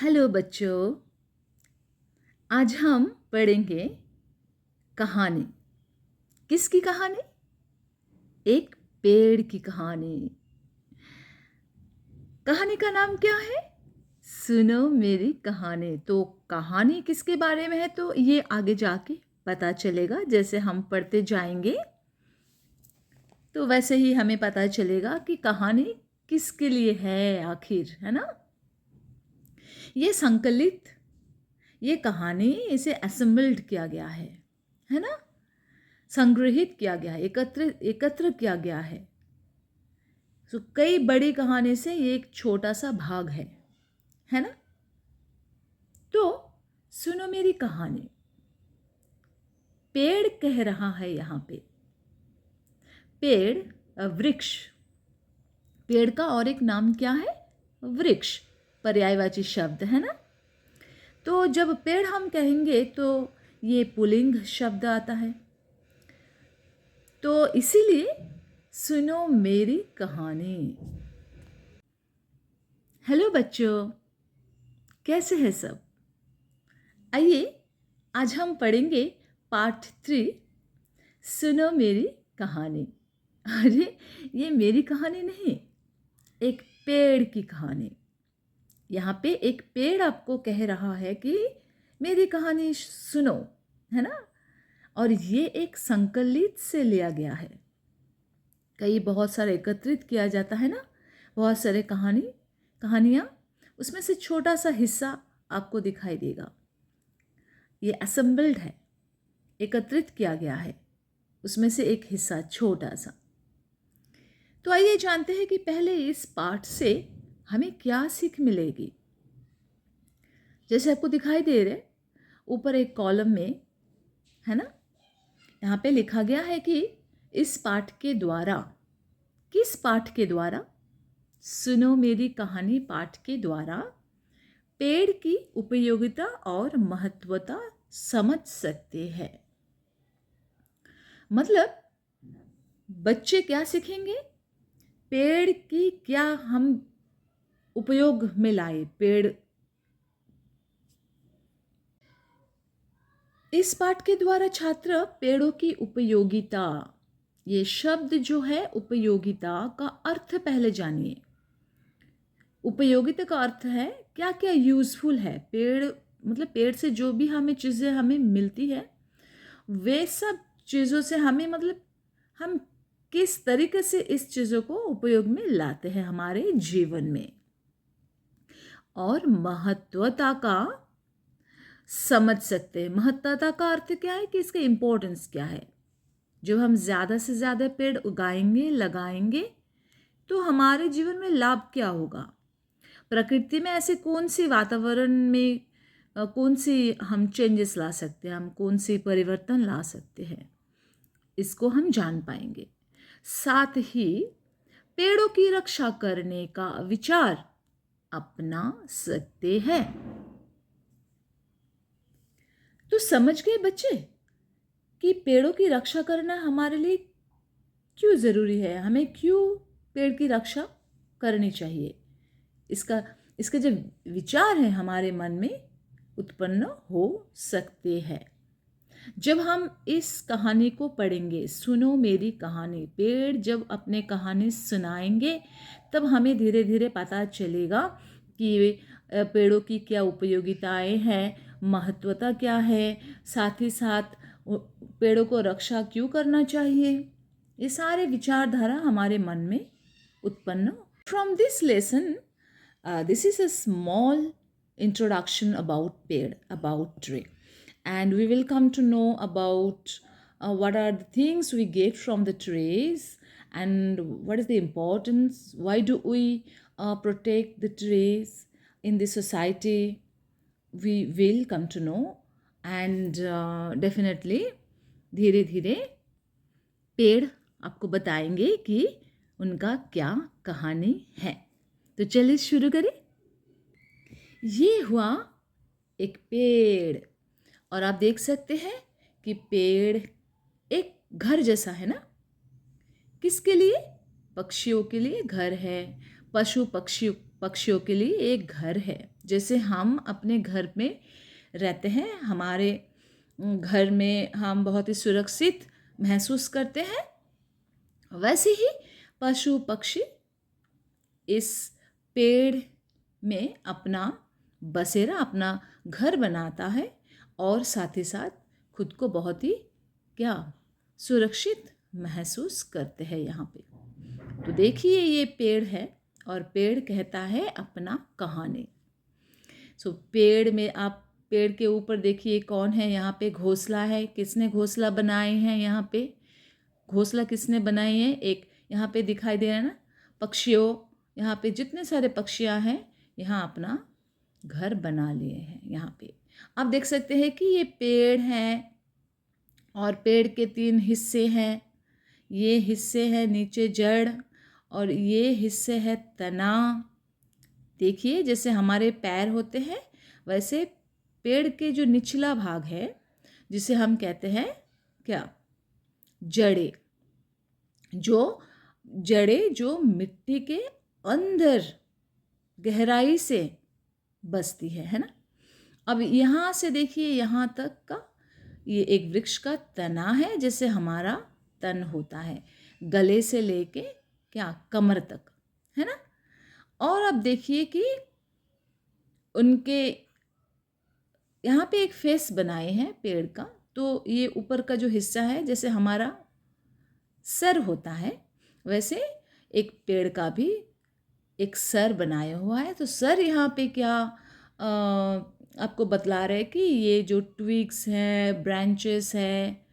Hello बच्चों। आज हम पढ़ेंगे कहानी। किसकी कहानी? एक पेड़ की कहानी। कहानी का नाम क्या है? सुनो मेरी कहानी। तो कहानी किसके बारे में है तो ये आगे जाके पता चलेगा। जैसे हम पढ़ते जाएंगे तो वैसे ही हमें पता चलेगा कि कहानी किसके लिए है आखिर, है ना। ये संकलित, ये कहानी इसे असेंबल्ड किया गया है ना। संग्रहित किया गया है, एकत्र किया गया है। तो कई बड़ी कहानी से ये एक छोटा सा भाग है ना। तो सुनो मेरी कहानी। पेड़ कह रहा है यहाँ पे। पेड़, वृक्ष। पेड़ का और एक नाम क्या है? वृक्ष, पर्यायवाची शब्द है ना। तो जब पेड़ हम कहेंगे तो ये पुल्लिंग शब्द आता है। तो इसीलिए सुनो मेरी कहानी। हेलो बच्चों, कैसे हैं सब? आइए आज हम पढ़ेंगे पार्ट 3, सुनो मेरी कहानी। अरे ये मेरी कहानी नहीं, एक पेड़ की कहानी। यहाँ पे एक पेड़ आपको कह रहा है कि मेरी कहानी सुनो, है ना। और ये एक संकलित से लिया गया है। कई बहुत सारे एकत्रित किया जाता है ना, बहुत सारे कहानियाँ, उसमें से छोटा सा हिस्सा आपको दिखाई देगा। ये असेंबल्ड है, एकत्रित किया गया है, उसमें से एक हिस्सा छोटा सा। तो आइए जानते हैं कि पहले इस पाठ से हमें क्या सीख मिलेगी। जैसे आपको दिखाई दे रहे ऊपर एक कॉलम में, है ना, यहाँ पे लिखा गया है कि इस पाठ के द्वारा, किस पाठ के द्वारा? सुनो मेरी कहानी पाठ के द्वारा पेड़ की उपयोगिता और महत्वता समझ सकते हैं। मतलब बच्चे क्या सीखेंगे? पेड़ की क्या हम उपयोग में लाए। पेड़, इस पाठ के द्वारा छात्र पेड़ों की उपयोगिता, ये शब्द जो है उपयोगिता का अर्थ पहले जानिए। उपयोगिता का अर्थ है क्या क्या यूजफुल है। पेड़ मतलब पेड़ से जो भी हमें चीज़ें हमें मिलती है, वे सब चीज़ों से हमें मतलब हम किस तरीके से इस चीज़ों को उपयोग में लाते हैं हमारे जीवन में। और महत्वता का समझ सकते हैं। महत्वता का अर्थ क्या है कि इसका इम्पोर्टेंस क्या है। जो हम ज़्यादा से ज़्यादा पेड़ उगाएंगे, लगाएंगे, तो हमारे जीवन में लाभ क्या होगा। प्रकृति में ऐसे कौन सी वातावरण में कौन सी हम चेंजेस ला सकते हैं, हम कौन सी परिवर्तन ला सकते हैं, इसको हम जान पाएंगे। साथ ही पेड़ों की रक्षा करने का विचार अपना सकते हैं। तो समझ गए बच्चे कि पेड़ों की रक्षा करना हमारे लिए क्यों ज़रूरी है, हमें क्यों पेड़ की रक्षा करनी चाहिए। इसका इसके जो विचार हैं हमारे मन में उत्पन्न हो सकते हैं। जब हम इस कहानी को पढ़ेंगे, सुनो मेरी कहानी, पेड़ जब अपने कहानी सुनाएंगे तब हमें धीरे धीरे पता चलेगा कि पेड़ों की क्या उपयोगिताएं हैं, महत्वता क्या है, साथ ही साथ पेड़ों को रक्षा क्यों करना चाहिए। ये सारे विचारधारा हमारे मन में उत्पन्न। From this lesson, this is a small introduction about ped, about tree, and we will come to know about what are the things we get from the trees and what is the importance, why do we protect the trees in the society. We will come to know, and definitely धीरे धीरे पेड़ आपको बताएंगे कि उनका क्या कहानी है। तो चलिए शुरू करें। ये हुआ एक पेड़, और आप देख सकते हैं कि पेड़ एक घर जैसा है ना। किसके लिए? पक्षियों के लिए घर है, पशु पक्षियों के लिए एक घर है। जैसे हम अपने घर में रहते हैं, हमारे घर में हम बहुत ही सुरक्षित महसूस करते हैं, वैसे ही पशु पक्षी इस पेड़ में अपना बसेरा, अपना घर बनाता है और साथ ही साथ खुद को बहुत ही क्या सुरक्षित महसूस करते हैं यहाँ पे। तो देखिए ये पेड़ है और पेड़ कहता है अपना कहानी। पेड़ में आप पेड़ के ऊपर देखिए कौन है, यहाँ पे घोंसला है। किसने घोंसला बनाए हैं? यहाँ पे घोंसला किसने बनाई है? एक यहाँ पे दिखाई दे रहा है ना, पक्षियों, यहाँ पे जितने सारे पक्षियाँ हैं यहाँ अपना घर बना लिए हैं। यहाँ पे आप देख सकते हैं कि ये पेड़ है और पेड़ के 3 हिस्से हैं। ये हिस्से हैं नीचे जड़ और ये हिस्से है तना। देखिए जैसे हमारे पैर होते हैं वैसे पेड़ के जो निचला भाग है जिसे हम कहते हैं क्या, जड़े, जो मिट्टी के अंदर गहराई से बसती है ना। अब यहाँ से देखिए यहाँ तक का ये एक वृक्ष का तना है, जैसे हमारा तन होता है गले से लेके क्या कमर तक, है ना। और अब देखिए कि उनके यहाँ पे एक फेस बनाए हैं पेड़ का। तो ये ऊपर का जो हिस्सा है जैसे हमारा सर होता है, वैसे एक पेड़ का भी एक सर बनाया हुआ है। तो सर यहाँ पे क्या आपको बतला रहे कि ये जो ट्विग्स हैं, ब्रांचेस हैं,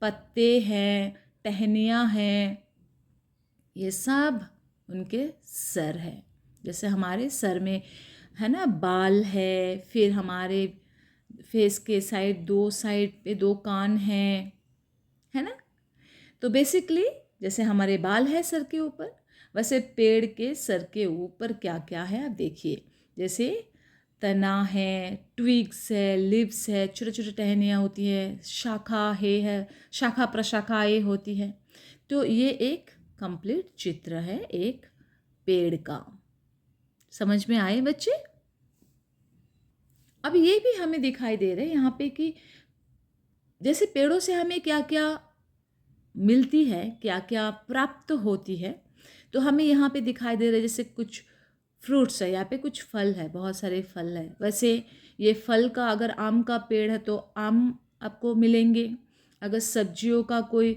पत्ते हैं, टहनियाँ हैं, ये सब उनके सर है। जैसे हमारे सर में है ना बाल है, फिर हमारे फेस के साइड 2 साइड पे 2 कान हैं, है ना। तो बेसिकली जैसे हमारे बाल है सर के ऊपर, वैसे पेड़ के सर के ऊपर क्या क्या है आप देखिए। जैसे तना है, ट्विग्स है, लिव्स है, छोटे छोटे टहनियाँ होती है, शाखा है, शाखा प्रशाखाएँ होती है। तो ये एक कंप्लीट चित्र है एक पेड़ का। समझ में आए बच्चे? अब ये भी हमें दिखाई दे रहा है यहाँ पे कि जैसे पेड़ों से हमें क्या क्या मिलती है, क्या क्या प्राप्त होती है। तो हमें यहाँ पे दिखाई दे रहा है जैसे कुछ फ्रूट्स है, यहाँ पे कुछ फल है, बहुत सारे फल है। वैसे ये फल का अगर आम का पेड़ है तो आम आपको मिलेंगे। अगर सब्जियों का कोई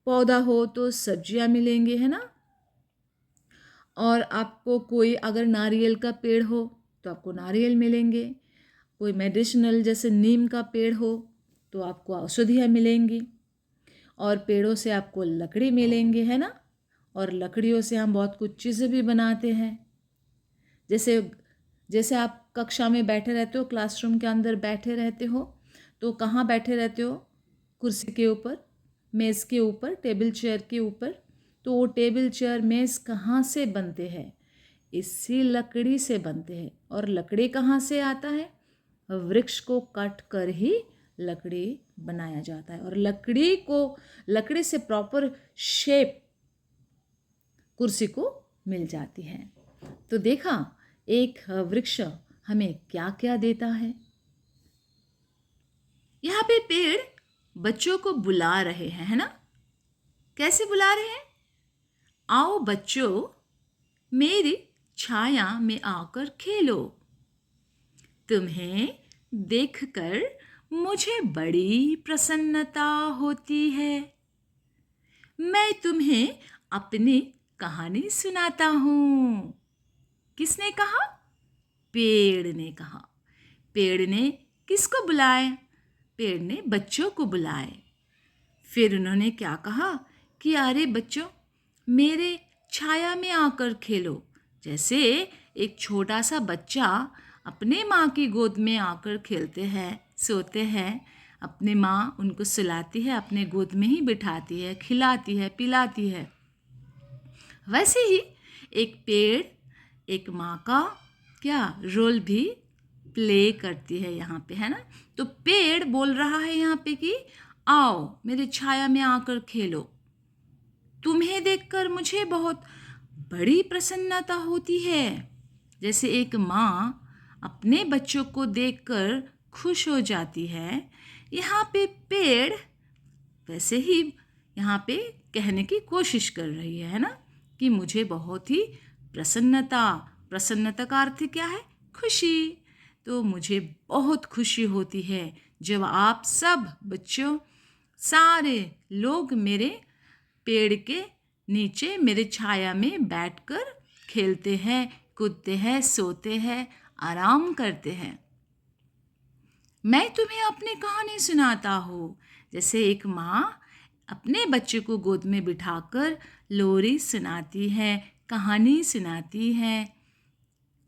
पौधा हो तो सब्जियाँ मिलेंगे, है ना। और आपको कोई अगर नारियल का पेड़ हो तो आपको नारियल मिलेंगे। कोई मेडिसिनल जैसे नीम का पेड़ हो तो आपको औषधियाँ मिलेंगी। और पेड़ों से आपको लकड़ी मिलेंगे, है ना। और लकड़ियों से हम बहुत कुछ चीज़ें भी बनाते हैं। जैसे आप कक्षा में बैठे रहते हो, क्लासरूम के अंदर बैठे रहते हो, तो कहाँ बैठे रहते हो? कुर्सी के ऊपर, मेज़ के ऊपर, टेबल चेयर के ऊपर। तो वो टेबल चेयर मेज़ कहाँ से बनते हैं? इसी लकड़ी से बनते हैं। और लकड़ी कहाँ से आता है? वृक्ष को काट कर ही लकड़ी बनाया जाता है। और लकड़ी से प्रॉपर शेप कुर्सी को मिल जाती है। तो देखा एक वृक्ष हमें क्या क्या देता है। यहाँ पे पेड़ बच्चों को बुला रहे हैं, है ना। कैसे बुला रहे हैं? आओ बच्चों, मेरी छाया में आकर खेलो। तुम्हें देखकर मुझे बड़ी प्रसन्नता होती है। मैं तुम्हें अपनी कहानी सुनाता हूँ। किसने कहा? पेड़ ने कहा। पेड़ ने किसको बुलाया? पेड़ ने बच्चों को बुलाए। फिर उन्होंने क्या कहा कि अरे बच्चों, मेरे छाया में आकर खेलो। जैसे एक छोटा सा बच्चा अपने माँ की गोद में आकर खेलते हैं, सोते हैं, अपनी माँ उनको सुलाती है, अपने गोद में ही बिठाती है, खिलाती है, पिलाती है। वैसे ही एक पेड़ एक माँ का क्या रोल भी प्ले करती है यहाँ पे, है ना। तो पेड़ बोल रहा है यहाँ पे कि आओ मेरे छाया में आकर खेलो। तुम्हें देखकर मुझे बहुत बड़ी प्रसन्नता होती है। जैसे एक माँ अपने बच्चों को देखकर खुश हो जाती है, यहाँ पे पेड़ वैसे ही यहाँ पे कहने की कोशिश कर रही है ना, कि मुझे बहुत ही प्रसन्नता का अर्थ क्या है? खुशी। तो मुझे बहुत खुशी होती है जब आप सब बच्चों, सारे लोग मेरे पेड़ के नीचे मेरे छाया में बैठकर खेलते हैं, कूदते हैं, सोते हैं, आराम करते हैं। मैं तुम्हें अपनी कहानी सुनाता हूँ। जैसे एक माँ अपने बच्चे को गोद में बिठाकर लोरी सुनाती है, कहानी सुनाती है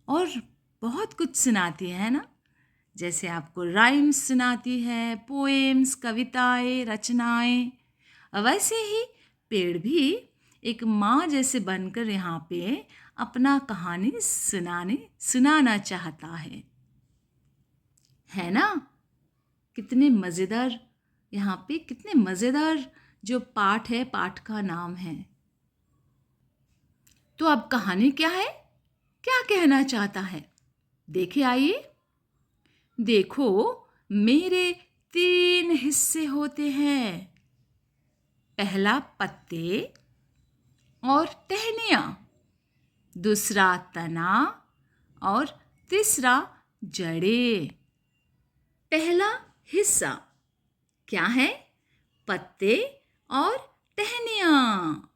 और बहुत कुछ सुनाती है ना। जैसे आपको राइम्स सुनाती है, पोएम्स, कविताएं, रचनाएं। वैसे ही पेड़ भी एक माँ जैसे बनकर यहाँ पे अपना कहानी सुनाना चाहता है ना। कितने मज़ेदार, यहाँ पे कितने मज़ेदार जो पाठ है, पाठ का नाम है। तो अब कहानी क्या है, क्या कहना चाहता है, देखे आइए। देखो, मेरे 3 हिस्से होते हैं। पहला पत्ते और टहनियाँ, दूसरा तना और तीसरा जड़ें। पहला हिस्सा क्या है? पत्ते और टहनियाँ।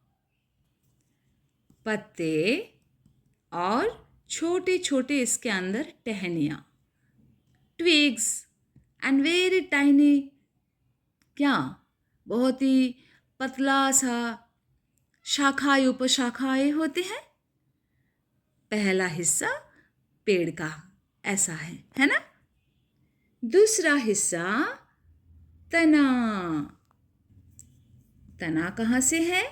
पत्ते और छोटे छोटे इसके अंदर टहनियाँ, ट्विग्स एंड वेरी टाइनी, क्या बहुत ही पतला सा शाखाएं उपशाखाएं होते हैं। पहला हिस्सा पेड़ का ऐसा है ना। दूसरा हिस्सा तना। तना कहाँ से है?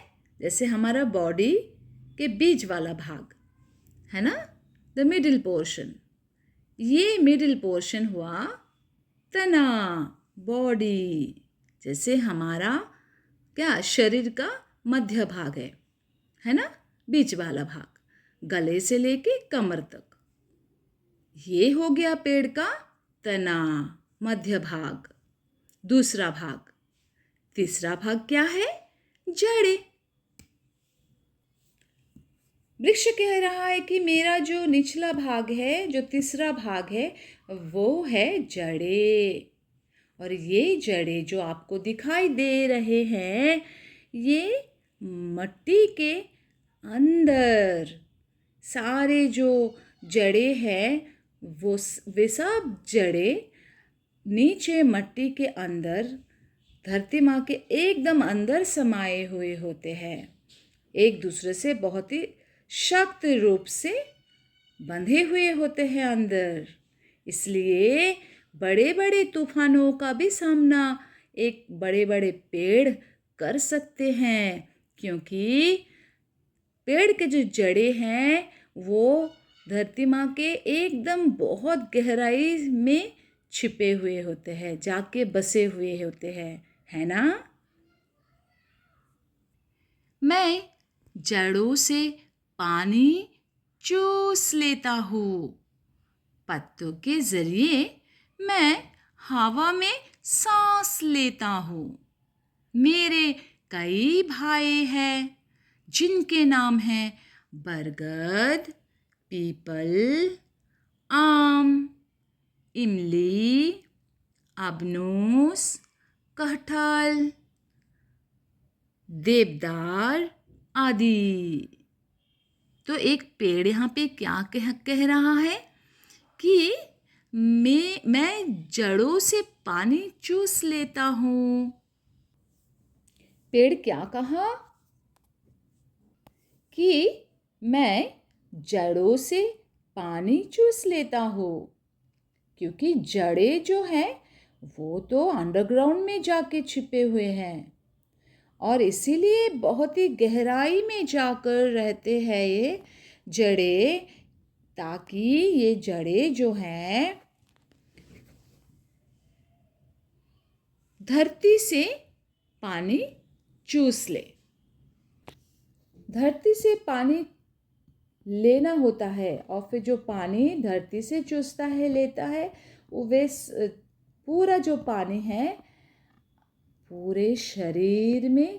जैसे हमारा बॉडी के बीच वाला भाग है ना, द मिडिल पोर्शन। ये मिडिल पोर्शन हुआ तना, बॉडी। जैसे हमारा क्या शरीर का मध्य भाग है ना, बीच वाला भाग, गले से लेके कमर तक। ये हो गया पेड़ का तना, मध्य भाग। दूसरा भाग, तीसरा भाग क्या है? जड़ें। वृक्ष कह रहा है कि मेरा जो निचला भाग है, जो तीसरा भाग है, वो है जड़ें। और ये जड़ें जो आपको दिखाई दे रहे हैं, ये मट्टी के अंदर सारे जो जड़ें हैं, वे सब जड़ें नीचे मट्टी के अंदर, धरती माँ के एकदम अंदर समाये हुए होते हैं। एक दूसरे से बहुत ही शक्त रूप से बंधे हुए होते हैं अंदर। इसलिए बड़े बड़े तूफानों का भी सामना एक बड़े बड़े पेड़ कर सकते हैं, क्योंकि पेड़ के जो जड़ें हैं वो धरती माँ के एकदम बहुत गहराई में छिपे हुए होते हैं, जाके बसे हुए होते हैं, है ना। मैं जड़ों से पानी चूस लेता हूँ। पत्तों के जरिए मैं हवा में सांस लेता हूँ। मेरे कई भाई हैं जिनके नाम हैं बरगद, पीपल, आम, इमली, अबनूस, कटहल, देवदार आदि। तो एक पेड़ यहाँ पे क्या कह रहा है कि मैं जड़ों से पानी चूस लेता हूँ। पेड़ क्या कहा? कि मैं जड़ों से पानी चूस लेता हूँ, क्योंकि जड़ें जो हैं वो तो अंडरग्राउंड में जाके छिपे हुए हैं और इसीलिए बहुत ही गहराई में जाकर रहते हैं ये जड़ें, ताकि ये जड़ें जो हैं धरती से पानी चूस ले। धरती से पानी लेना होता है और फिर जो पानी धरती से चूसता है लेता है वो पूरा जो पानी है पूरे शरीर में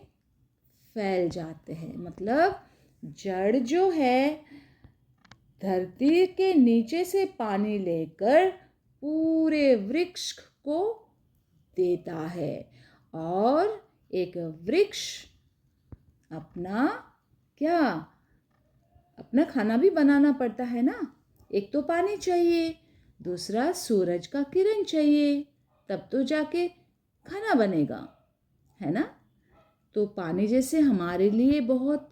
फैल जाते हैं। मतलब जड़ जो है धरती के नीचे से पानी लेकर पूरे वृक्ष को देता है और एक वृक्ष अपना क्या अपना खाना भी बनाना पड़ता है ना। एक तो पानी चाहिए, दूसरा सूरज का किरण चाहिए, तब तो जाके खाना बनेगा, है ना। तो पानी जैसे हमारे लिए बहुत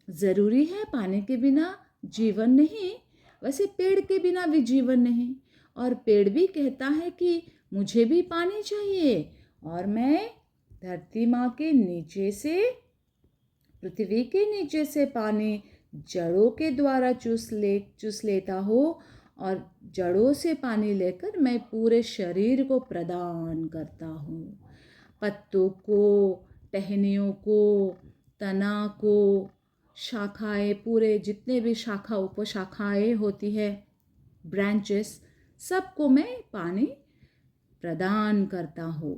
ज़रूरी है, पानी के बिना जीवन नहीं, वैसे पेड़ के बिना भी जीवन नहीं। और पेड़ भी कहता है कि मुझे भी पानी चाहिए और मैं धरती माँ के नीचे से, पृथ्वी के नीचे से पानी जड़ों के द्वारा चूस लेता हो और जड़ों से पानी लेकर मैं पूरे शरीर को प्रदान करता हूँ। पत्तों को, टहनियों को, तना को, शाखाएं, पूरे जितने भी शाखा उपशाखाएं होती है, ब्रांचेस, सबको मैं पानी प्रदान करता हूँ।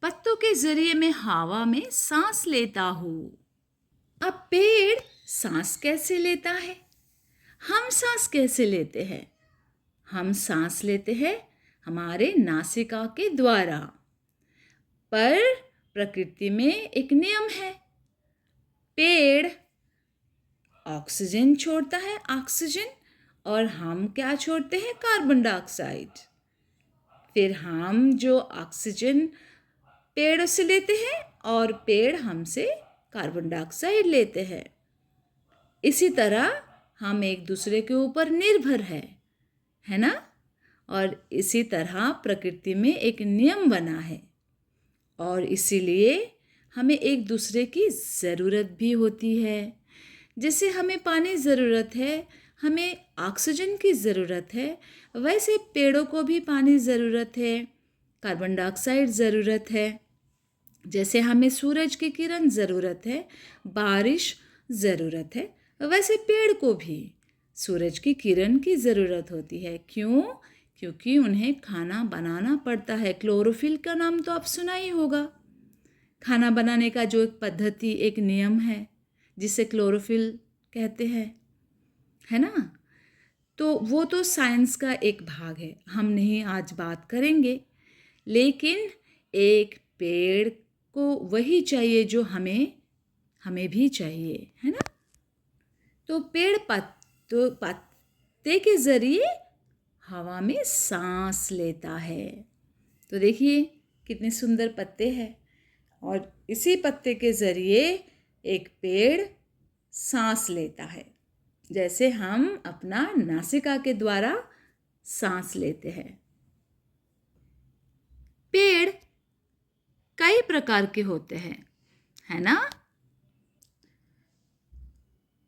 पत्तों के जरिए मैं हवा में सांस लेता हूँ। अब पेड़ सांस कैसे लेता है? हम सांस कैसे लेते हैं? हम सांस लेते हैं हमारे नासिका के द्वारा। पर प्रकृति में एक नियम है, पेड़ ऑक्सीजन छोड़ता है, ऑक्सीजन, और हम क्या छोड़ते हैं? Carbon dioxide. फिर हम जो ऑक्सीजन पेड़ से लेते हैं और पेड़ हमसे कार्बन डाइऑक्साइड लेते हैं। इसी तरह हम एक दूसरे के ऊपर निर्भर है ना। और इसी तरह प्रकृति में एक नियम बना है और इसीलिए हमें एक दूसरे की ज़रूरत भी होती है। जैसे हमें पानी ज़रूरत है, हमें ऑक्सीजन की ज़रूरत है, वैसे पेड़ों को भी पानी ज़रूरत है, कार्बन डाइऑक्साइड ज़रूरत है। जैसे हमें सूरज की किरण ज़रूरत है, बारिश ज़रूरत है, वैसे पेड़ को भी सूरज की किरण की ज़रूरत होती है। क्यों? क्योंकि उन्हें खाना बनाना पड़ता है। क्लोरोफिल का नाम तो आप सुना ही होगा। खाना बनाने का जो एक पद्धति, एक नियम है जिसे क्लोरोफिल कहते हैं, है ना। तो वो तो साइंस का एक भाग है, हम नहीं आज बात करेंगे। लेकिन एक पेड़ को वही चाहिए जो हमें भी चाहिए, है ना। तो पेड़ पत्ते के ज़रिए हवा में सांस लेता है। तो देखिए कितने सुंदर पत्ते हैं और इसी पत्ते के ज़रिए एक पेड़ सांस लेता है, जैसे हम अपना नासिका के द्वारा सांस लेते हैं। पेड़ कई प्रकार के होते हैं, है ना।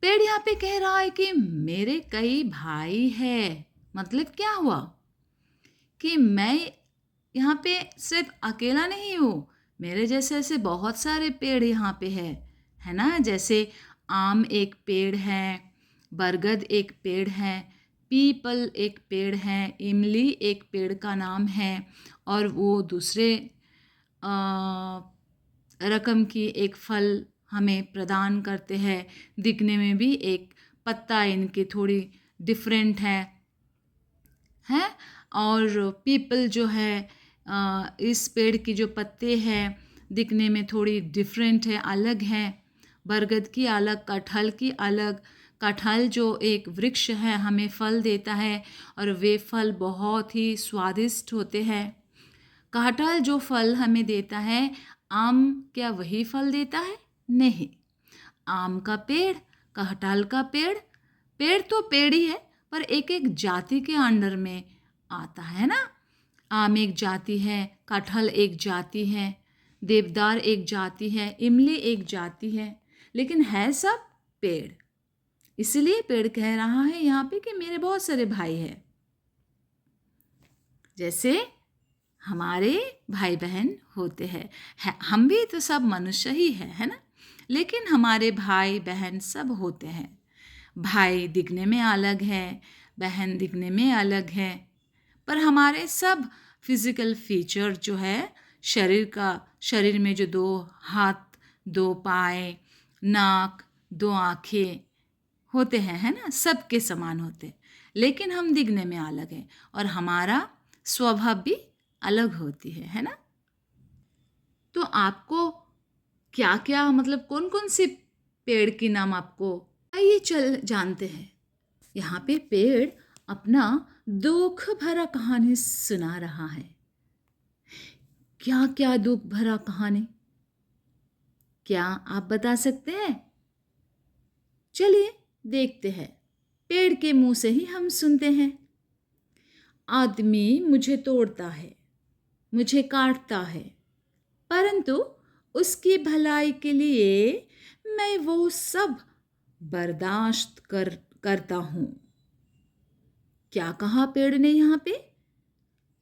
पेड़ यहाँ पे कह रहा है कि मेरे कई भाई हैं। मतलब क्या हुआ कि मैं यहाँ पे सिर्फ अकेला नहीं हूँ, मेरे जैसे ऐसे बहुत सारे पेड़ यहाँ पे है ना। जैसे आम एक पेड़ है, बरगद एक पेड़ है, पीपल एक पेड़ है, इमली एक पेड़ का नाम है और वो दूसरे रकम की एक फल हमें प्रदान करते हैं। दिखने में भी एक पत्ता इनके थोड़ी डिफरेंट है और पीपल जो है इस पेड़ की जो पत्ते हैं दिखने में थोड़ी डिफरेंट है, अलग है। बरगद की अलग, कटहल की अलग। कटहल जो एक वृक्ष है हमें फल देता है और वे फल बहुत ही स्वादिष्ट होते हैं। कटहल जो फल हमें देता है, आम क्या वही फल देता है? नहीं। आम का पेड़, कटहल का पेड़, पेड़ तो पेड़ ही है पर एक एक जाति के अंडर में आता है ना। आम एक जाति है, कटहल एक जाति है, देवदार एक जाति है, इमली एक जाति है, लेकिन है सब पेड़। इसलिए पेड़ कह रहा है यहाँ पे कि मेरे बहुत सारे भाई हैं, जैसे हमारे भाई बहन होते हैं। हम भी तो सब मनुष्य ही है ना। लेकिन हमारे भाई बहन सब होते हैं। भाई दिखने में अलग है, बहन दिखने में अलग है, पर हमारे सब फिजिकल फीचर जो है शरीर में जो 2 हाथ, 2 पाए, नाक, 2 आँखें होते हैं, है ना, सबके समान होते हैं, लेकिन हम दिखने में अलग हैं और हमारा स्वभाव भी अलग होती है ना। तो आपको क्या क्या मतलब कौन कौन से पेड़ के नाम आपको आइए चल जानते हैं। यहाँ पे पेड़ अपना दुख भरा कहानी सुना रहा है। क्या क्या दुख भरा कहानी, क्या आप बता सकते हैं? चलिए देखते हैं। पेड़ के मुंह से ही हम सुनते हैं। आदमी मुझे तोड़ता है, मुझे काटता है, परंतु उसकी भलाई के लिए मैं वो सब बर्दाश्त करता हूँ। क्या कहा पेड़ ने यहाँ पे?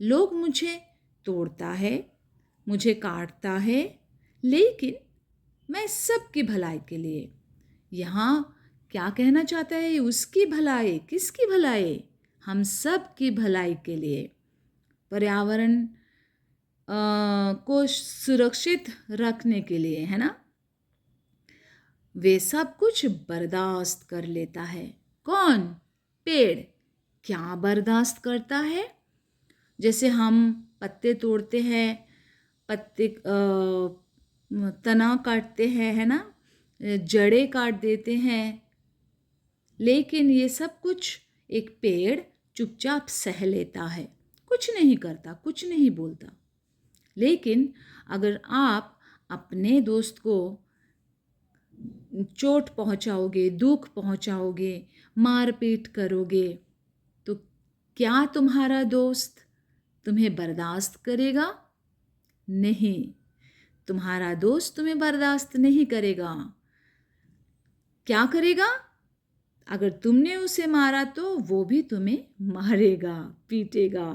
लोग मुझे तोड़ता है, मुझे काटता है, लेकिन मैं सबकी भलाई के लिए। यहाँ क्या कहना चाहता है? उसकी भलाई, किसकी भलाई? हम सब की भलाई के लिए, पर्यावरण को सुरक्षित रखने के लिए, है ना। वे सब कुछ बर्दाश्त कर लेता है। कौन? पेड़। क्या बर्दाश्त करता है? जैसे हम पत्ते तोड़ते हैं, पत्ते तना काटते हैं, है ना, जड़ें काट देते हैं, लेकिन ये सब कुछ एक पेड़ चुपचाप सह लेता है, कुछ नहीं करता, कुछ नहीं बोलता। लेकिन अगर आप अपने दोस्त को चोट पहुंचाओगे, दुख पहुंचाओगे, मारपीट करोगे, तो क्या तुम्हारा दोस्त तुम्हें बर्दाश्त करेगा? नहीं, तुम्हारा दोस्त तुम्हें बर्दाश्त नहीं करेगा। क्या करेगा? अगर तुमने उसे मारा तो वो भी तुम्हें मारेगा, पीटेगा,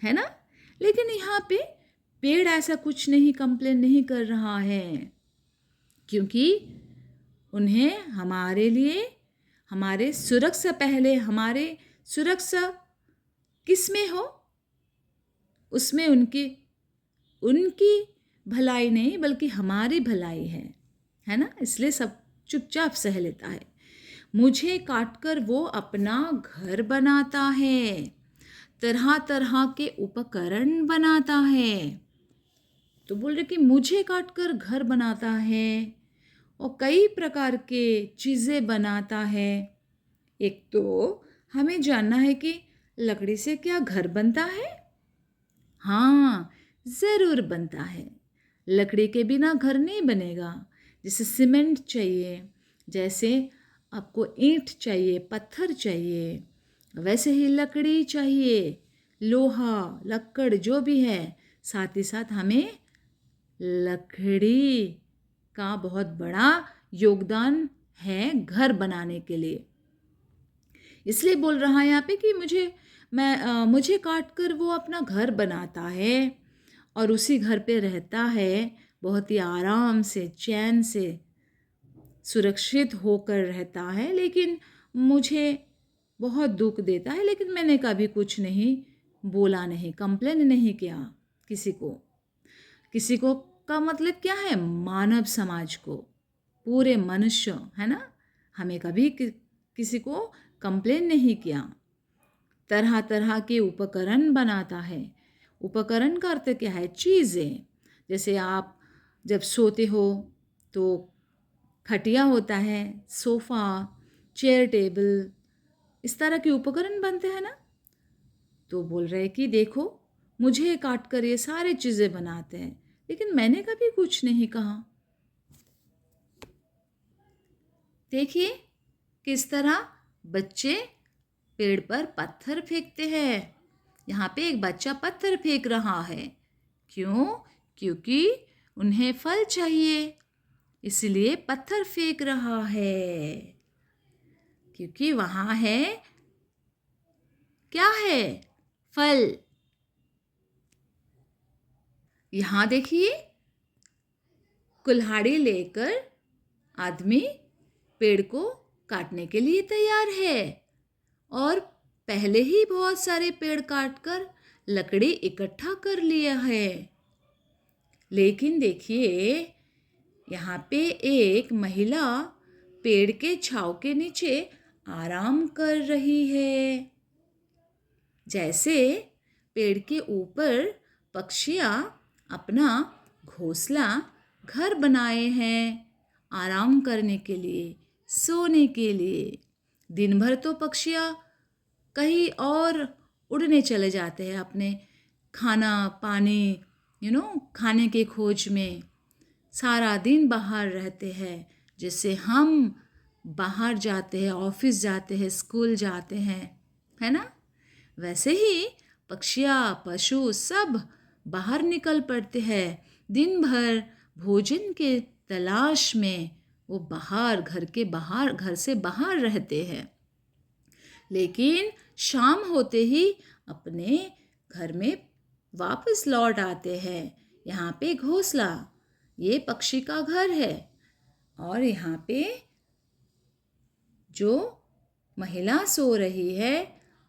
है ना। लेकिन यहाँ पे पेड़ ऐसा कुछ नहीं कंप्लेन नहीं कर रहा है, क्योंकि उन्हें हमारे लिए, हमारे सुरक्षा पहले, हमारे सुरक्षा किस में हो, उसमें उनकी भलाई नहीं बल्कि हमारी भलाई है ना। इसलिए सब चुपचाप सह लेता है। मुझे काटकर वो अपना घर बनाता है, तरह तरह के उपकरण बनाता है। तो बोल रहे कि मुझे काटकर घर बनाता है और कई प्रकार के चीज़ें बनाता है। एक तो हमें जानना है कि लकड़ी से क्या घर बनता है? हाँ, ज़रूर बनता है। लकड़ी के बिना घर नहीं बनेगा। जैसे सीमेंट चाहिए, जैसे आपको ईंट चाहिए, पत्थर चाहिए, वैसे ही लकड़ी चाहिए, लोहा, लक्कड़ जो भी है। साथ ही साथ हमें लकड़ी का बहुत बड़ा योगदान है घर बनाने के लिए। इसलिए बोल रहा है यहाँ पे कि मुझे काट कर वो अपना घर बनाता है और उसी घर पे रहता है, बहुत ही आराम से, चैन से, सुरक्षित होकर रहता है। लेकिन मुझे बहुत दुख देता है, लेकिन मैंने कभी कुछ नहीं बोला, नहीं कंप्लेन नहीं किया किसी को का मतलब क्या है? मानव समाज को, पूरे मनुष्य, है ना। हमें कभी किसी को कंप्लेन नहीं किया। तरह तरह के उपकरण बनाता है। उपकरण का अर्थ क्या है? चीज़ें। जैसे आप जब सोते हो तो खटिया होता है, सोफ़ा, चेयर, टेबल, इस तरह के उपकरण बनते हैं ना। तो बोल रहे कि देखो, मुझे काट कर ये सारे चीज़ें बनाते हैं, लेकिन मैंने कभी कुछ नहीं कहा। देखिए किस तरह बच्चे पेड़ पर पत्थर फेंकते हैं। यहाँ पे एक बच्चा पत्थर फेंक रहा है। क्यों? क्योंकि उन्हें फल चाहिए, इसलिए पत्थर फेंक रहा है। क्योंकि वहाँ है, क्या है? फल। यहाँ देखिए, कुल्हाड़ी लेकर आदमी पेड़ को काटने के लिए तैयार है और पहले ही बहुत सारे पेड़ काटकर लकड़ी इकट्ठा कर लिया है। लेकिन देखिए, यहाँ पे एक महिला पेड़ के छांव के नीचे आराम कर रही है। जैसे पेड़ के ऊपर पक्षियाँ अपना घोंसला घर बनाए हैं आराम करने के लिए, सोने के लिए। दिन भर तो पक्षियाँ कहीं और उड़ने चले जाते हैं अपने खाना पानी खाने के खोज में। सारा दिन बाहर रहते हैं, जैसे हम बाहर जाते हैं, ऑफिस जाते हैं, स्कूल जाते हैं, है ना। वैसे ही पक्षियाँ पशु सब बाहर निकल पड़ते हैं। दिन भर भोजन के तलाश में वो घर से बाहर रहते हैं। लेकिन शाम होते ही अपने घर में वापस लौट आते हैं। यहाँ पे घोंसला, ये पक्षी का घर है और यहाँ पे जो महिला सो रही है,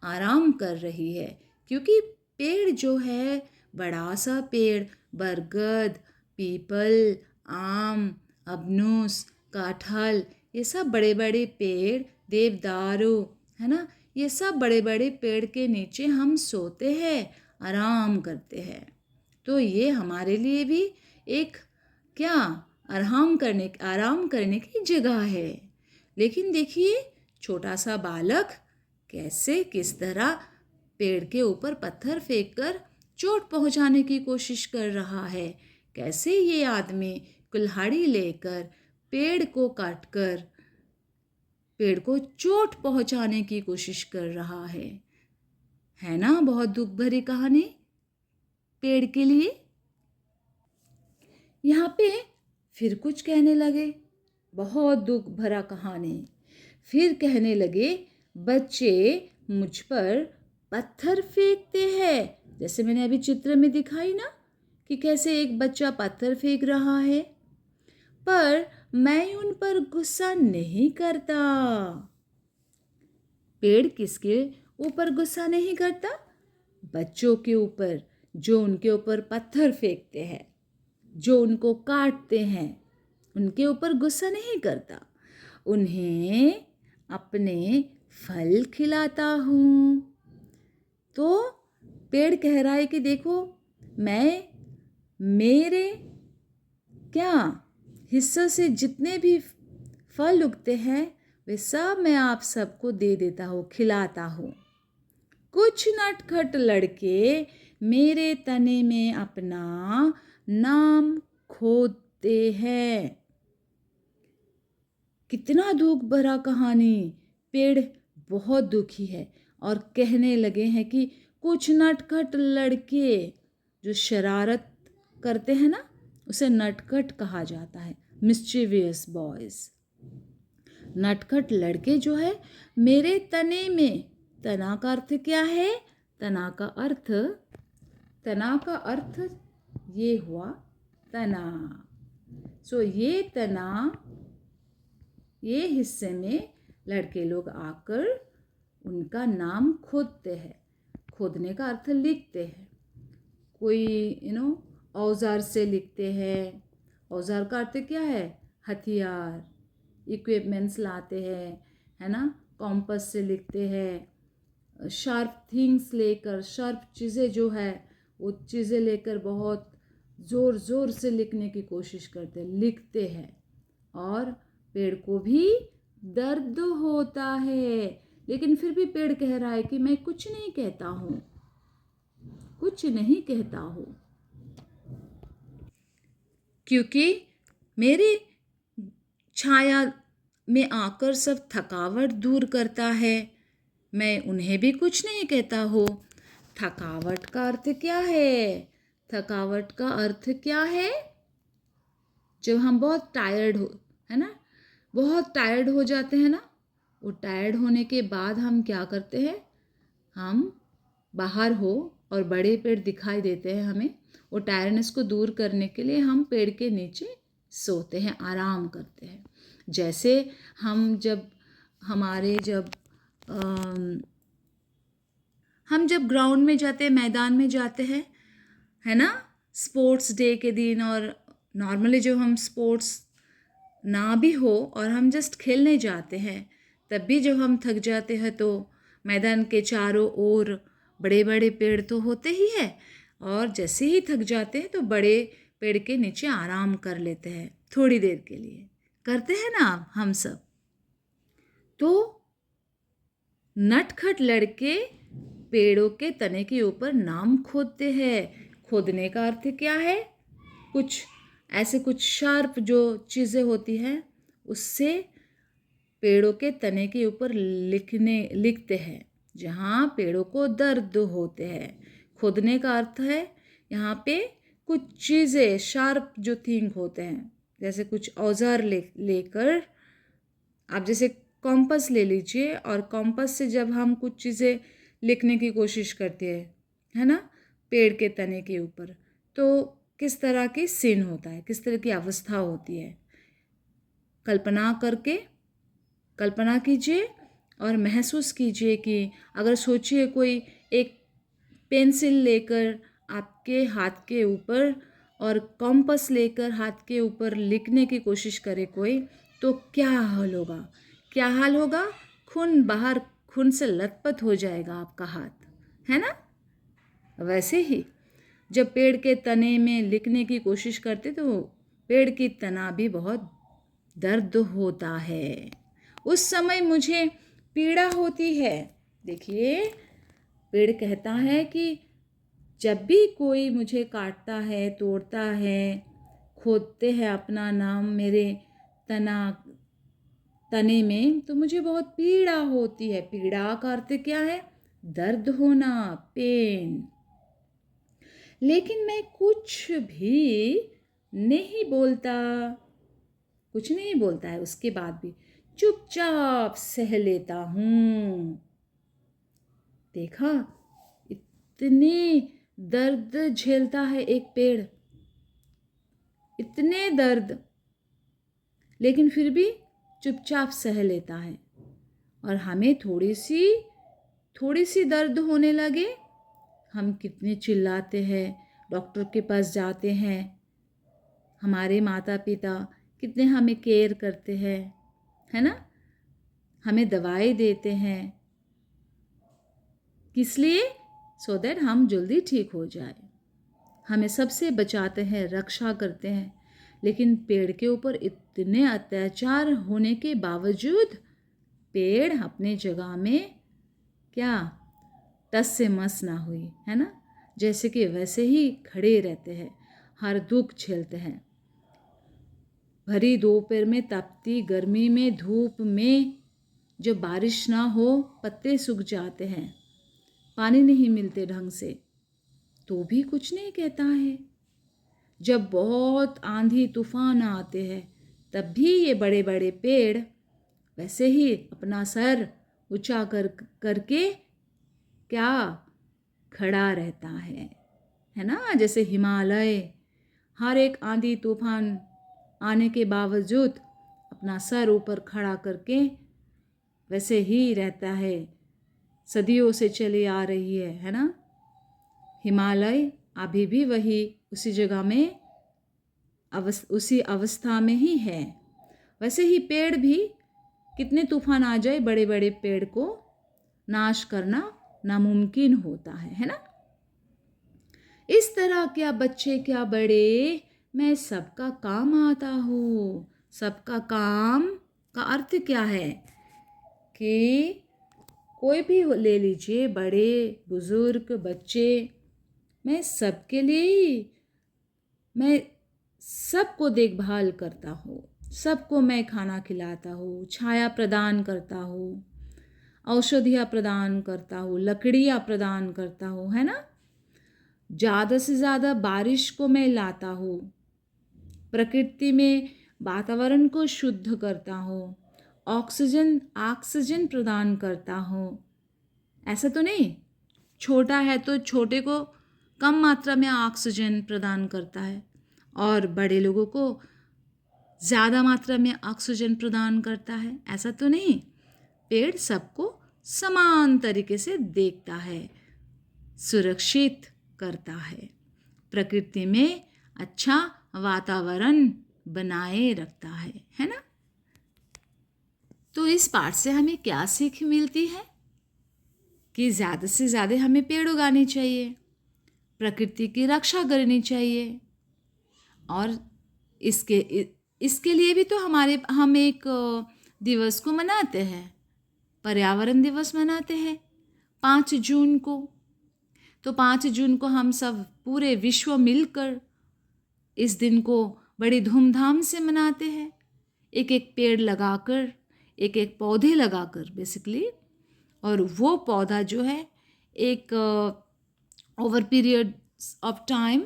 आराम कर रही है, क्योंकि पेड़ जो है, बड़ा सा पेड़, बरगद, पीपल, आम, अबनूस, काठल, ये सब बड़े बड़े पेड़, देवदारू, है ना, ये सब बड़े बड़े पेड़ के नीचे हम सोते हैं, आराम करते हैं। तो ये हमारे लिए भी एक क्या आराम करने की जगह है। लेकिन देखिए, छोटा सा बालक किस तरह पेड़ के ऊपर पत्थर फेंककर चोट पहुंचाने की कोशिश कर रहा है। कैसे ये आदमी कुल्हाड़ी लेकर पेड़ को काटकर पेड़ को चोट पहुंचाने की कोशिश कर रहा है ना। बहुत दुख भरी कहानी पेड़ के लिए। यहाँ पे फिर कुछ कहने लगे, बहुत दुख भरा कहानी। फिर कहने लगे, बच्चे मुझ पर पत्थर फेंकते हैं, जैसे मैंने अभी चित्र में दिखाई ना कि कैसे एक बच्चा पत्थर फेंक रहा है, पर मैं उन पर गुस्सा नहीं करता। पेड़ किसके ऊपर गुस्सा नहीं करता? बच्चों के ऊपर, जो उनके ऊपर पत्थर फेंकते हैं, जो उनको काटते हैं, उनके ऊपर गुस्सा नहीं करता। उन्हें अपने फल खिलाता हूँ। तो पेड़ कह रहा है कि देखो, मैं मेरे हिस्सों से जितने भी फल उगते हैं, वे सब मैं आप सबको दे देता हूँ, खिलाता हूँ। कुछ नटखट लड़के मेरे तने में अपना नाम खोदते हैं। कितना दुख भरा कहानी। पेड़ बहुत दुखी है और कहने लगे हैं कि कुछ नटखट लड़के जो शरारत करते हैं ना, उसे नटखट कहा जाता है, मिस्चीवियस बॉयज। नटखट लड़के जो है मेरे तने में, तना का अर्थ क्या है? तना का अर्थ ये हुआ तना। ये तना, ये हिस्से में लड़के लोग आकर उनका नाम खोदते हैं। खोदने का अर्थ लिखते हैं। कोई औजार से लिखते हैं। औजार का अर्थ क्या है? हथियार, इक्विपमेंट्स लाते हैं, है ना। कॉम्पस से लिखते हैं। शार्प थिंग्स लेकर, शार्प चीज़ें जो है वो चीज़ें लेकर बहुत ज़ोर ज़ोर से लिखने की कोशिश करते हैं, लिखते हैं। और पेड़ को भी दर्द होता है, लेकिन फिर भी पेड़ कह रहा है कि मैं कुछ नहीं कहता हूँ, कुछ नहीं कहता हूँ, क्योंकि मेरी छाया में आकर सब थकावट दूर करता है। मैं उन्हें भी कुछ नहीं कहता हूँ। थकावट का अर्थ क्या है? थकावट का अर्थ क्या है? जब हम बहुत टायर्ड हो, है ना, बहुत टायर्ड हो जाते हैं ना, वो टायर्ड होने के बाद हम क्या करते हैं? हम बाहर हो और बड़े पेड़ दिखाई देते हैं हमें, वो टायर्डनेस को दूर करने के लिए हम पेड़ के नीचे सोते हैं, आराम करते हैं। जैसे अम, हम जब ग्राउंड में जाते हैं, मैदान में जाते हैं, है ना, स्पोर्ट्स डे के दिन, और नॉर्मली जब हम स्पोर्ट्स ना भी हो और हम जस्ट खेलने जाते हैं, तब भी जब हम थक जाते हैं तो मैदान के चारों ओर बड़े बड़े पेड़ तो होते ही है, और जैसे ही थक जाते हैं तो बड़े पेड़ के नीचे आराम कर लेते हैं थोड़ी देर के लिए। करते हैं ना हम सब। तो नटखट लड़के पेड़ों के तने के ऊपर नाम खोदते हैं। खोदने का अर्थ क्या है? कुछ शार्प जो चीज़ें होती हैं उससे पेड़ों के तने के ऊपर लिखते हैं जहाँ पेड़ों को दर्द होते हैं। खोदने का अर्थ है यहाँ पे कुछ चीज़ें शार्प जो थिंग होते हैं, जैसे कुछ औजार लेकर आप जैसे कॉम्पस ले लीजिए, और कॉम्पस से जब हम कुछ चीज़ें लिखने की कोशिश करते हैं, है ना, पेड़ के तने के ऊपर, तो किस तरह की सीन होता है, किस तरह की अवस्था होती है, कल्पना कीजिए और महसूस कीजिए कि अगर सोचिए कोई एक पेंसिल लेकर आपके हाथ के ऊपर और कॉम्पस लेकर हाथ के ऊपर लिखने की कोशिश करे कोई, तो क्या हाल होगा? खून से लथपथ हो जाएगा आपका हाथ, है ना। वैसे ही जब पेड़ के तने में लिखने की कोशिश करते तो पेड़ की तना भी बहुत दर्द होता है। उस समय मुझे पीड़ा होती है। देखिए, पेड़ कहता है कि जब भी कोई मुझे काटता है, तोड़ता है, खोदते हैं अपना नाम मेरे तने में, तो मुझे बहुत पीड़ा होती है। पीड़ा का अर्थ क्या है? दर्द होना, पेन। लेकिन मैं कुछ नहीं बोलता है, उसके बाद भी चुपचाप सह लेता हूँ। देखा, इतने दर्द झेलता है एक पेड़, इतने दर्द, लेकिन फिर भी चुपचाप सह लेता है। और हमें थोड़ी सी दर्द होने लगे, हम कितने चिल्लाते हैं, डॉक्टर के पास जाते हैं, हमारे माता पिता कितने हमें केयर करते हैं, है ना, हमें दवाई देते हैं, किस लिए? सो दैट हम जल्दी ठीक हो जाए। हमें सबसे बचाते हैं, रक्षा करते हैं। लेकिन पेड़ के ऊपर इतने अत्याचार होने के बावजूद पेड़ अपने जगह में क्या टस से मस ना हुई, है ना, जैसे कि वैसे ही खड़े रहते हैं, हर दुख झेलते हैं। भरी दोपहर में, तपती गर्मी में, धूप में, जब बारिश ना हो, पत्ते सूख जाते हैं, पानी नहीं मिलते ढंग से, तो भी कुछ नहीं कहता है। जब बहुत आंधी तूफान आते हैं, तब भी ये बड़े बड़े पेड़ वैसे ही अपना सर ऊंचा करके क्या खड़ा रहता है ना। जैसे हिमालय हर एक आंधी तूफान आने के बावजूद अपना सर ऊपर खड़ा करके वैसे ही रहता है, सदियों से चली आ रही है ना। हिमालय अभी भी उसी जगह में उसी अवस्था में ही है। वैसे ही पेड़ भी कितने तूफान आ जाए, बड़े बड़े पेड़ को नाश करना नामुमकिन होता है ना। इस तरह क्या बच्चे क्या बड़े, मैं सबका काम आता हूँ। सबका काम का अर्थ क्या है कि कोई भी ले लीजिए, बड़े बुजुर्ग बच्चे, मैं सबको देखभाल करता हूँ, सबको मैं खाना खिलाता हूँ, छाया प्रदान करता हूँ, औषधियाँ प्रदान करता हूँ, लकड़ियाँ प्रदान करता हूँ, है ना। ज़्यादा से ज़्यादा बारिश को मैं लाता हूँ, प्रकृति में वातावरण को शुद्ध करता हूँ, ऑक्सीजन प्रदान करता हूँ। ऐसा तो नहीं, छोटा है तो छोटे को कम मात्रा में ऑक्सीजन प्रदान करता है, और बड़े लोगों को ज़्यादा मात्रा में ऑक्सीजन प्रदान करता है, ऐसा तो नहीं। पेड़ सबको समान तरीके से देखता है, सुरक्षित करता है, प्रकृति में अच्छा वातावरण बनाए रखता है ना। तो इस पाठ से हमें क्या सीख मिलती है कि ज़्यादा से ज़्यादा हमें पेड़ उगाने चाहिए, प्रकृति की रक्षा करनी चाहिए। और इसके लिए भी तो हम एक दिवस को मनाते हैं, पर्यावरण दिवस मनाते हैं 5 जून को। तो 5 जून को हम सब पूरे विश्व मिलकर इस दिन को बड़ी धूमधाम से मनाते हैं, एक एक पेड़ लगाकर, एक एक पौधे लगाकर बेसिकली। और वो पौधा जो है एक ओवर पीरियड ऑफ टाइम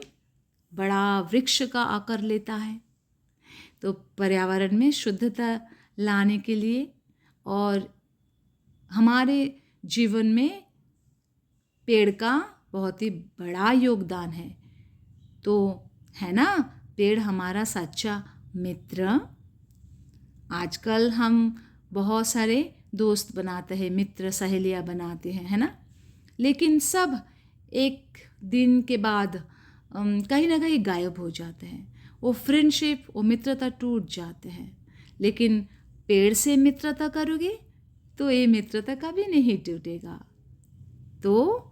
बड़ा वृक्ष का आकार लेता है। तो पर्यावरण में शुद्धता लाने के लिए और हमारे जीवन में पेड़ का बहुत ही बड़ा योगदान है। तो है ना, पेड़ हमारा सच्चा मित्र। आजकल हम बहुत सारे दोस्त बनाते हैं, मित्र सहेलियां बनाते हैं, है ना। लेकिन सब एक दिन के बाद कहीं ना कहीं गायब हो जाते हैं। वो फ्रेंडशिप, वो मित्रता टूट जाते हैं। लेकिन पेड़ से मित्रता करोगे तो ये मित्रता कभी नहीं टूटेगा। तो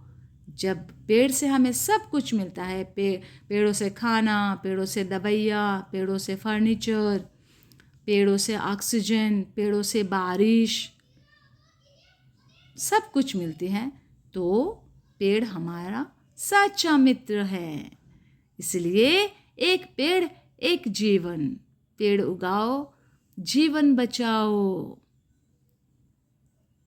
जब पेड़ से हमें सब कुछ मिलता है, पेड़ों से खाना, पेड़ों से दवाइयाँ, पेड़ों से फर्नीचर, पेड़ों से ऑक्सीजन, पेड़ों से बारिश, सब कुछ मिलती है। तो पेड़ हमारा सच्चा मित्र है। इसलिए एक पेड़ एक जीवन, पेड़ उगाओ, जीवन बचाओ।